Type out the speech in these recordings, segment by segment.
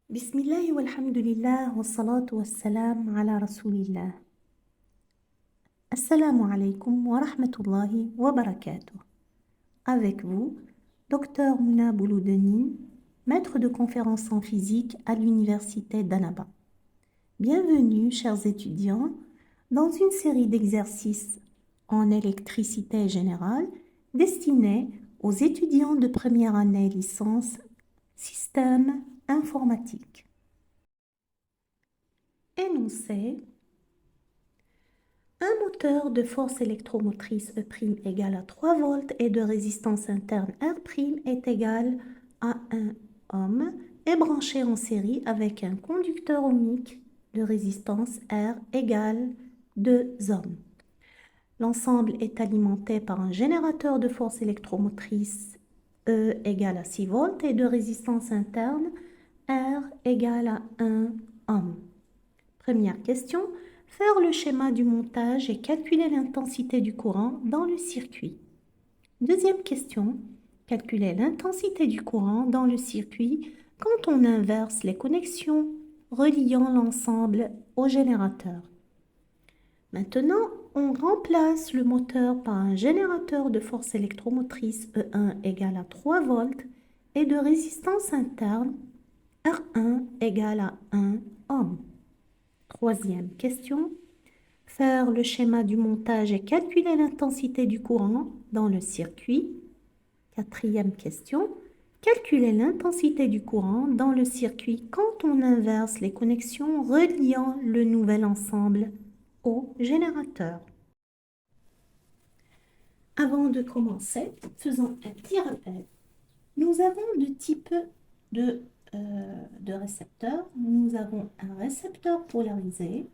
Bismillah walhamdulillah wa salatu wa salam ala rasulillah. Assalamu alaikum wa rahmatullahi wa barakatuh. Avec vous, Dr Mouna Bouloudenine, maître de conférences en physique à l'université d'Annaba. Bienvenue, chers étudiants, dans une série d'exercices en électricité générale destinés aux étudiants de première année licence système informatique. Énoncé: un moteur de force électromotrice E' égale à 3 volts et de résistance interne R' est égal à 1 ohm est branché en série avec un conducteur ohmique de résistance R égale 2 ohms. L'ensemble est alimenté par un générateur de force électromotrice E égale à 6 volts et de résistance interne R égale à 1 ohm. Première question: faire le schéma du montage et calculer l'intensité du courant dans le circuit. Deuxième question: calculer l'intensité du courant dans le circuit quand on inverse les connexions reliant l'ensemble au générateur. Maintenant, on remplace le moteur par un générateur de force électromotrice E1 égale à 3 volts et de résistance interne R1 égale à 1 ohm. Troisième question: faire le schéma du montage et calculer l'intensité du courant dans le circuit. Quatrième question: calculer l'intensité du courant dans le circuit quand on inverse les connexions reliant le nouvel ensemble au générateur. Avant de commencer, faisons un petit rappel. Nous avons deux types de récepteurs. Nous avons un récepteur polarisé,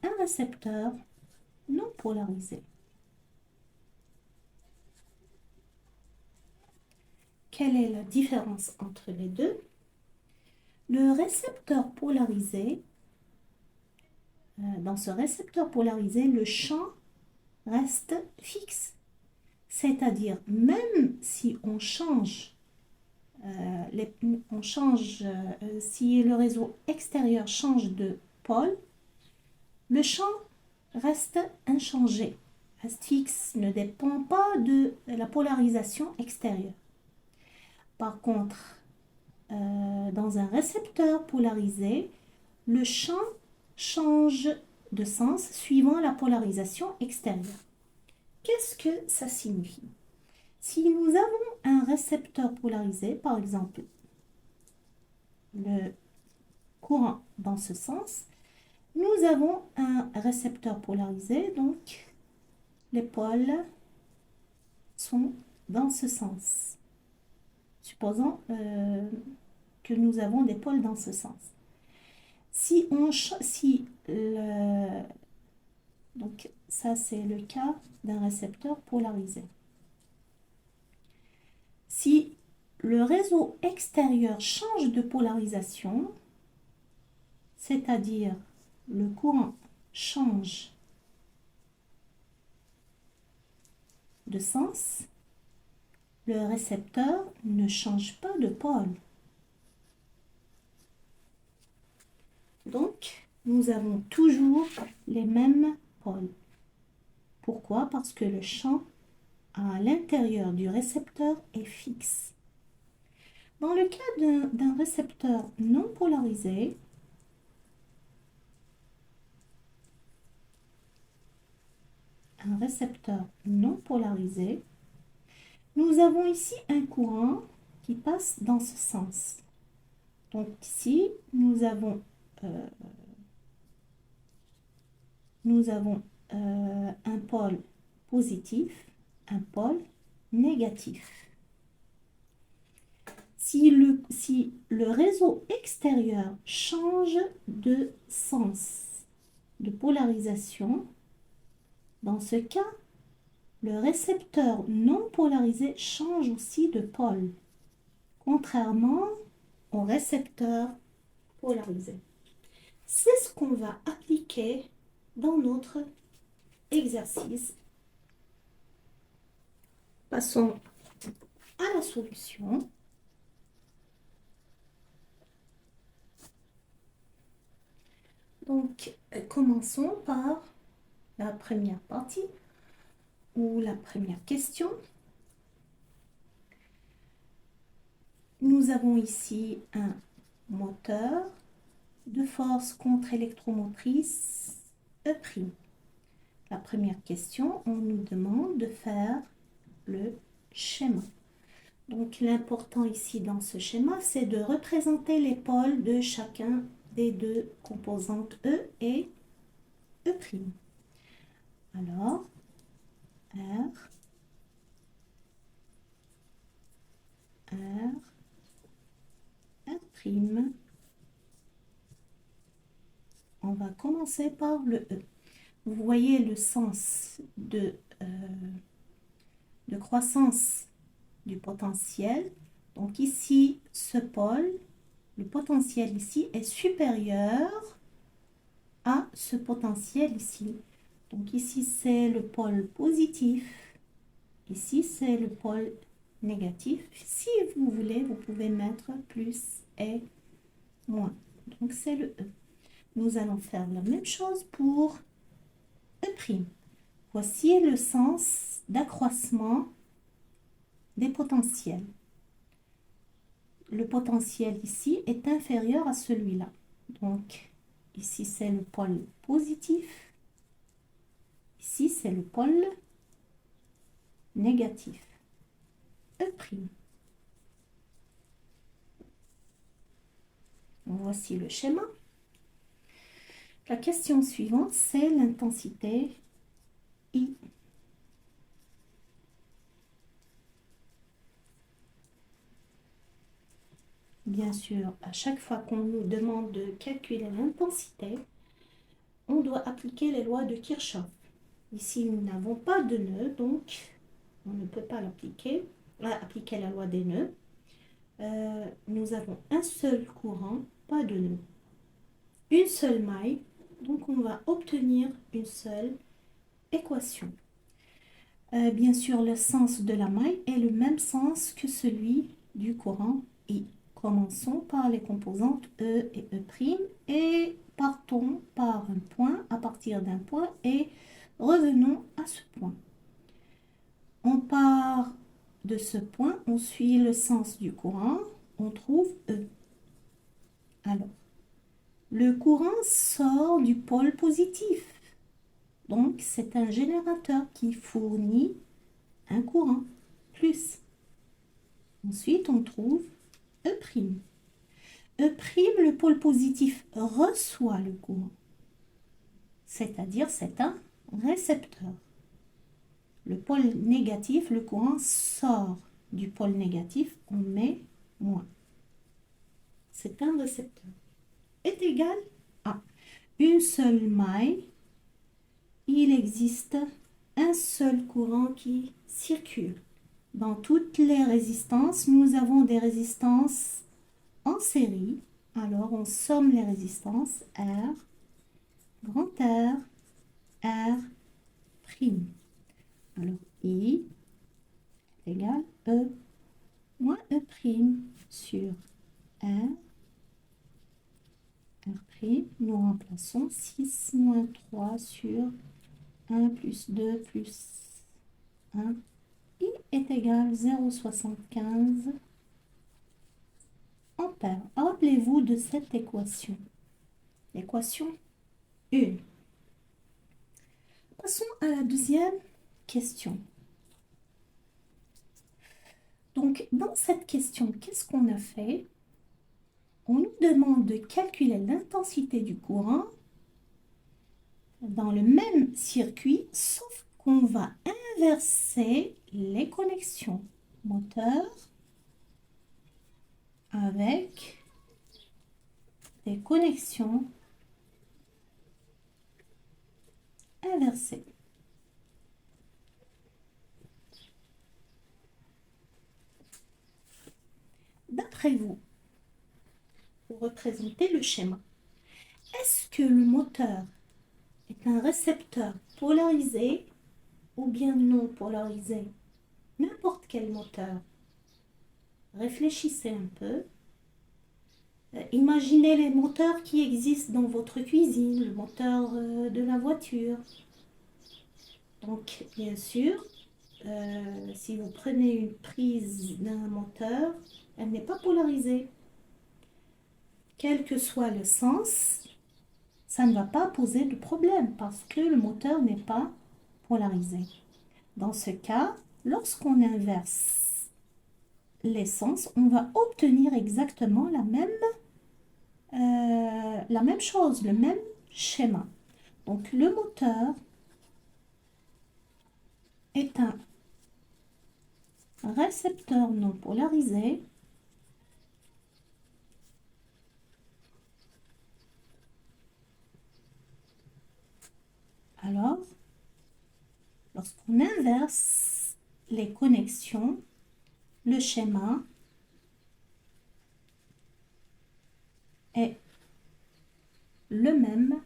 un récepteur non polarisé. Quelle est la différence entre les deux? Le récepteur polarisé, dans ce récepteur polarisé, le champ reste fixe. C'est-à-dire, même si on change, si le réseau extérieur change de pôle, le champ reste inchangé, reste fixe, ne dépend pas de la polarisation extérieure. Par contre, dans un récepteur polarisé, le champ change de sens suivant la polarisation extérieure. Qu'est-ce que ça signifie? Si nous avons un récepteur polarisé, par exemple, le courant dans ce sens, nous avons un récepteur polarisé, donc les pôles sont dans ce sens. Supposons que nous avons des pôles dans ce sens. Donc ça c'est le cas d'un récepteur polarisé. Si le réseau extérieur change de polarisation, c'est-à-dire le courant change de sens, le récepteur ne change pas de pôle. Donc, nous avons toujours les mêmes pôles. Pourquoi? Parce que le champ à l'intérieur du récepteur est fixe. Dans le cas d'un récepteur non polarisé, nous avons ici un courant qui passe dans ce sens. Donc ici, nous avons un pôle positif, un pôle négatif. Si le réseau extérieur change de sens, de polarisation, dans ce cas, le récepteur non polarisé change aussi de pôle, contrairement au récepteur polarisé. C'est ce qu'on va appliquer dans notre exercice. Passons à la solution. Donc, commençons par la première partie ou la première question. Nous avons ici un moteur de force contre-électromotrice E'. La première question, on nous demande de faire le schéma. Donc, l'important ici dans ce schéma, c'est de représenter les pôles de chacun des deux composantes E et E'. Alors, R, R, R'. On va commencer par le E. Vous voyez le sens de croissance du potentiel. Donc ici, ce pôle, le potentiel ici est supérieur à ce potentiel ici. Donc ici, c'est le pôle positif. Ici, c'est le pôle négatif. Si vous voulez, vous pouvez mettre plus et moins. Donc c'est le E. Nous allons faire la même chose pour E'. Voici le sens d'accroissement des potentiels. Le potentiel ici est inférieur à celui-là. Donc, ici, c'est le pôle positif. Ici, c'est le pôle négatif. E'. Voici le schéma. La question suivante, c'est l'intensité I. Bien sûr, à chaque fois qu'on nous demande de calculer l'intensité, on doit appliquer les lois de Kirchhoff. Ici, nous n'avons pas de nœud, donc on ne peut pas l'appliquer. Appliquer la loi des nœuds. Nous avons un seul courant, pas de nœud. Une seule maille, donc on va obtenir une seule équation. Bien sûr, le sens de la maille est le même sens que celui du courant I. Commençons par les composantes E et E' et partons par un point, à partir d'un point, et revenons à ce point. On part de ce point, on suit le sens du courant, on trouve E. Alors, le courant sort du pôle positif. Donc, c'est un générateur qui fournit un courant, plus. Ensuite, on trouve E'. E', le pôle positif reçoit le courant, c'est-à-dire c'est un récepteur. Le pôle négatif, le courant sort du pôle négatif, on met moins. C'est un récepteur. Est égal à une seule maille, il existe un seul courant qui circule. Dans toutes les résistances, nous avons des résistances en série. Alors, on somme les résistances R, grand R, R'. Alors, I égale E moins E' sur R. R', nous remplaçons 6 moins 3 sur 1 plus 2 plus 1. I est égal à 0,75 ampères. Rappelez-vous de cette équation. L'équation 1. Passons à la deuxième question. Donc, dans cette question, qu'est-ce qu'on a fait? On nous demande de calculer l'intensité du courant dans le même circuit, sauf qu'on va inverser les connexions moteur avec des connexions inversées. D'après vous, pour représenter le schéma, est-ce que le moteur est un récepteur polarisé ou bien non polarisé? N'importe quel moteur Réfléchissez un peu. Imaginez les moteurs qui existent dans votre cuisine, le moteur de la voiture. Donc, bien sûr, si vous prenez une prise d'un moteur, elle n'est pas polarisée. Quel que soit le sens, ça ne va pas poser de problème parce que le moteur n'est pas polarisé. Dans ce cas, lorsqu'on inverse les sens, on va obtenir exactement la même chose, le même schéma. Donc, le moteur est un récepteur non polarisé. Alors, lorsqu'on inverse les connexions, le schéma est le même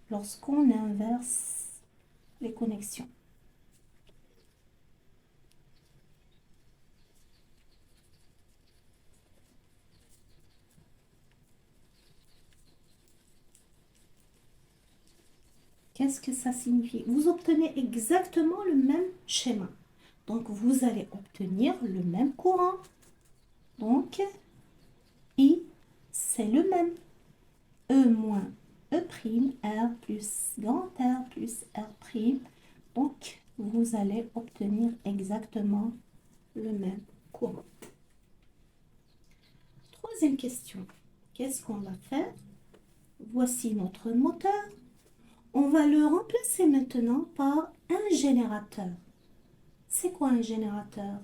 lorsqu'on inverse les connexions. Qu'est-ce que ça signifie? Vous obtenez exactement le même schéma. Donc, vous allez obtenir le même courant. Donc, I, c'est le même. E moins E', R plus grand R plus R'. Donc, vous allez obtenir exactement le même courant. Troisième question. Qu'est-ce qu'on va faire? Voici notre moteur. On va le remplacer maintenant par un générateur. C'est quoi un générateur?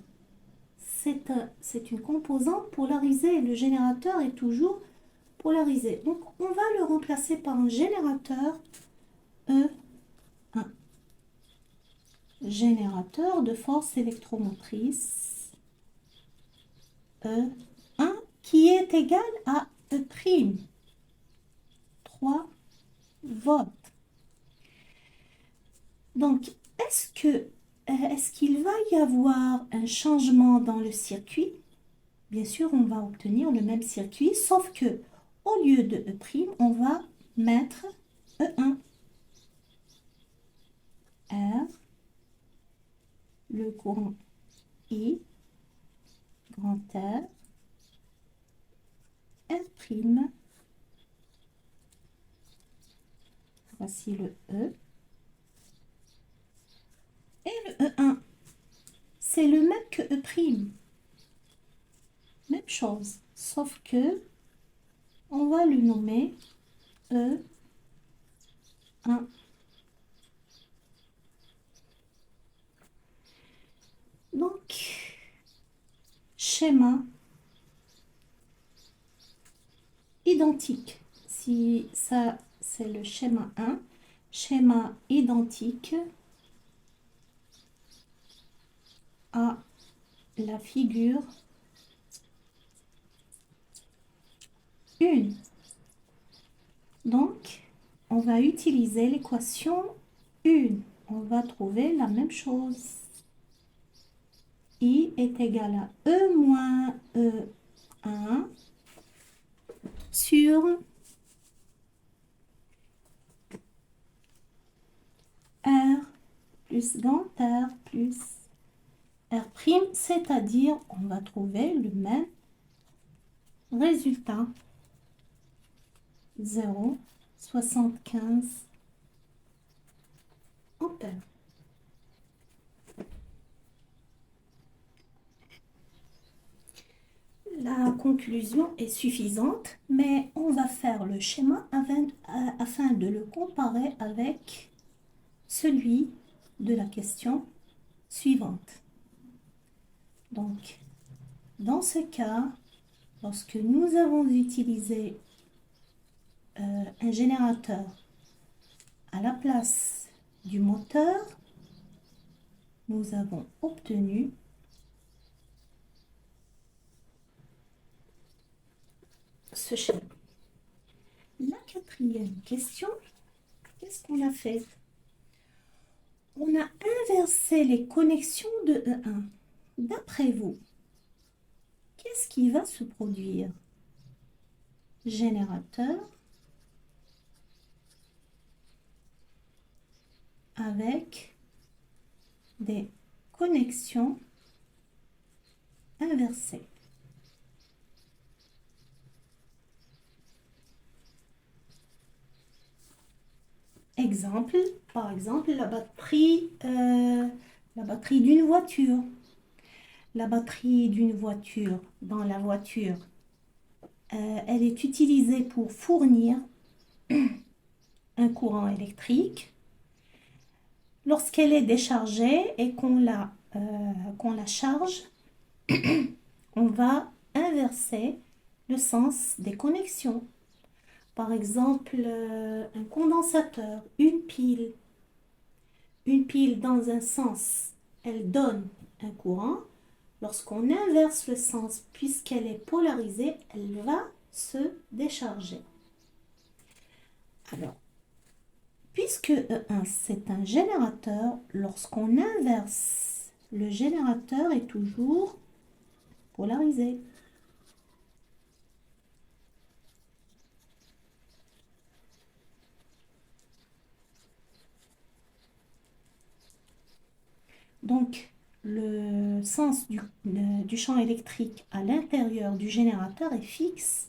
C'est une composante polarisée. Le générateur est toujours polarisé. Donc, on va le remplacer par un générateur E1. Générateur de force électromotrice E1 qui est égal à E'. 3 volts. Donc, est-ce qu'il va y avoir un changement dans le circuit? Bien sûr, on va obtenir le même circuit, sauf que au lieu de E', on va mettre E1. R, le courant I, grand R, R'. Voici le E. Et le E1, c'est le même que E'. Même chose, sauf que on va le nommer E1. Donc, schéma identique. Si ça, c'est le schéma 1, schéma identique à la figure 1. Donc, on va utiliser l'équation 1. On va trouver la même chose. I est égal à E moins E1 sur R plus grand R plus R', c'est-à-dire on va trouver le même résultat. 0,75 ampères. La conclusion est suffisante, mais on va faire le schéma afin de le comparer avec celui de la question suivante. Donc, dans ce cas, lorsque nous avons utilisé un générateur à la place du moteur, nous avons obtenu ce schéma. La quatrième question, qu'est-ce qu'on a fait? On a inversé les connexions de E1. D'après vous, qu'est-ce qui va se produire? Générateur avec des connexions inversées. Exemple, par exemple, la batterie d'une voiture. La batterie d'une voiture dans la voiture, elle est utilisée pour fournir un courant électrique. Lorsqu'elle est déchargée et qu'on la charge, on va inverser le sens des connexions. Par exemple, un condensateur, une pile. Une pile dans un sens, elle donne un courant. Lorsqu'on inverse le sens, puisqu'elle est polarisée, elle va se décharger. Alors, puisque E1 c'est un générateur, lorsqu'on inverse, le générateur est toujours polarisé. Donc, le sens du champ électrique à l'intérieur du générateur est fixe.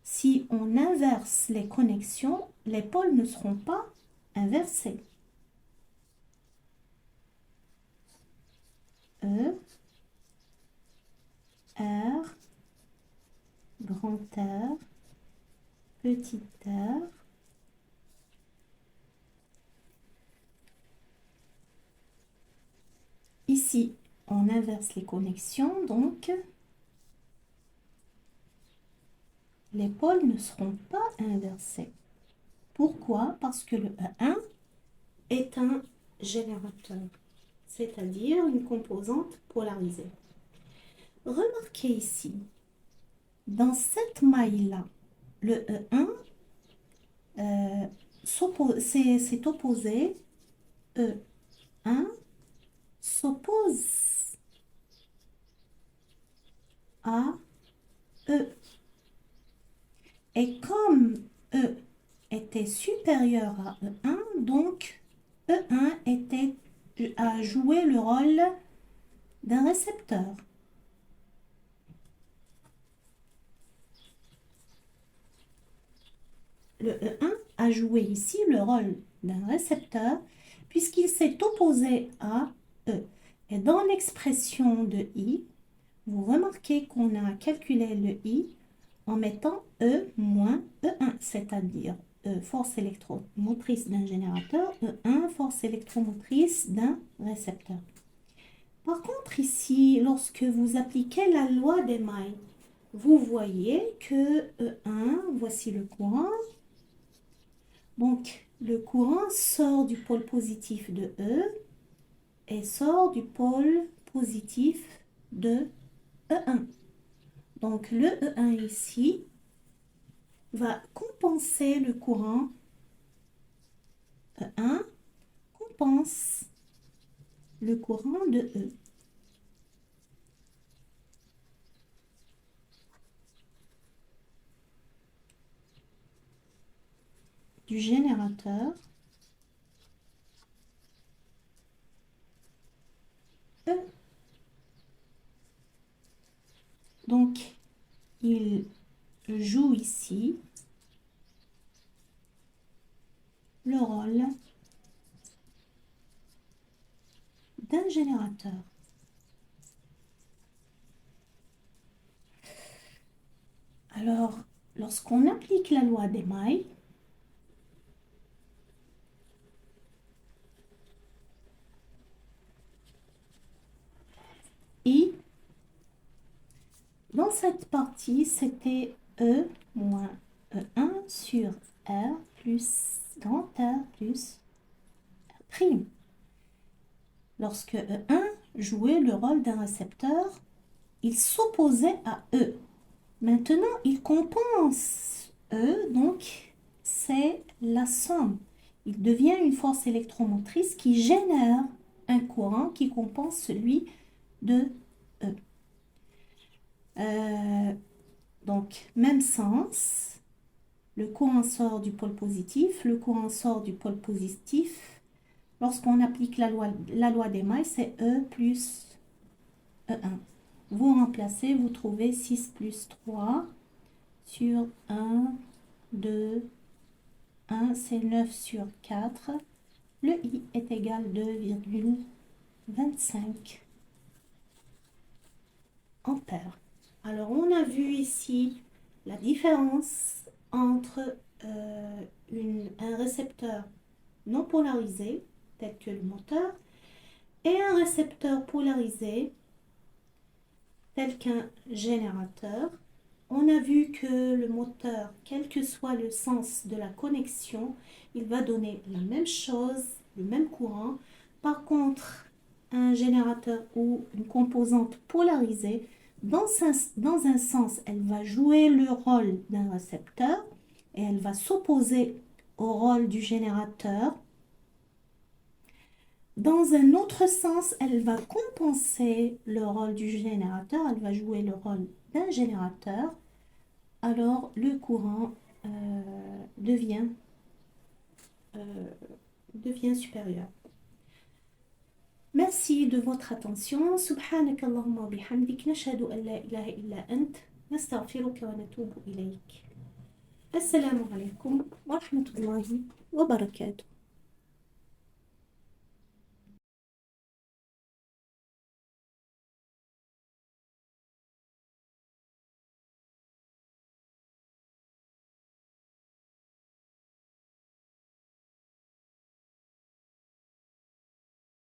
Si on inverse les connexions, les pôles ne seront pas inversés. E, R, grand R, petit r. Ici, on inverse les connexions, donc les pôles ne seront pas inversés. Pourquoi? Parce que le E1 est un générateur, c'est-à-dire une composante polarisée. Remarquez ici, dans cette maille-là, le E1 s'est opposé, E1 s'oppose à E. Et comme E était supérieur à E1, donc E1 a joué le rôle d'un récepteur. Le E1 a joué ici le rôle d'un récepteur puisqu'il s'est opposé à E. Et dans l'expression de I, vous remarquez qu'on a calculé le I en mettant E moins E1, c'est-à-dire E force électromotrice d'un générateur, E1 force électromotrice d'un récepteur. Par contre, ici, lorsque vous appliquez la loi des mailles, vous voyez que E1, voici le courant. Donc, le courant sort du pôle positif de E et sort du pôle positif de E1. Donc, le E1 ici va compenser le courant. E1 compense le courant de E. Du générateur E. Donc, il joue ici le rôle d'un générateur. Alors, lorsqu'on applique la loi des mailles, I, dans cette partie, c'était E moins E1 sur R plus grand R plus R'. Lorsque E1 jouait le rôle d'un récepteur, il s'opposait à E. Maintenant, il compense E, donc c'est la somme. il devient une force électromotrice qui génère un courant qui compense celui de E. Donc, même sens, le courant sort du pôle positif, le courant sort du pôle positif. Lorsqu'on applique la loi des mailles, c'est E plus E1. Vous remplacez, vous trouvez 6 plus 3 sur 1, 2, 1, c'est 9 sur 4. Le I est égal à 2,25 ampères. Alors, on a vu ici la différence entre un récepteur non polarisé, tel que le moteur, et un récepteur polarisé, tel qu'un générateur. On a vu que le moteur, quel que soit le sens de la connexion, il va donner la même chose, le même courant. Par contre, un générateur ou une composante polarisée, dans un sens, elle va jouer le rôle d'un récepteur et elle va s'opposer au rôle du générateur. Dans un autre sens, elle va compenser le rôle du générateur, elle va jouer le rôle d'un générateur. Alors le courant devient supérieur. Merci de votre attention. Subhanak Allahumma wa bihamdik, nashhadu an la ilaha illa ant, nastaghfiruka wa natubu ilayk. Assalamu alaikum wa rahmatullahi wa barakatuh.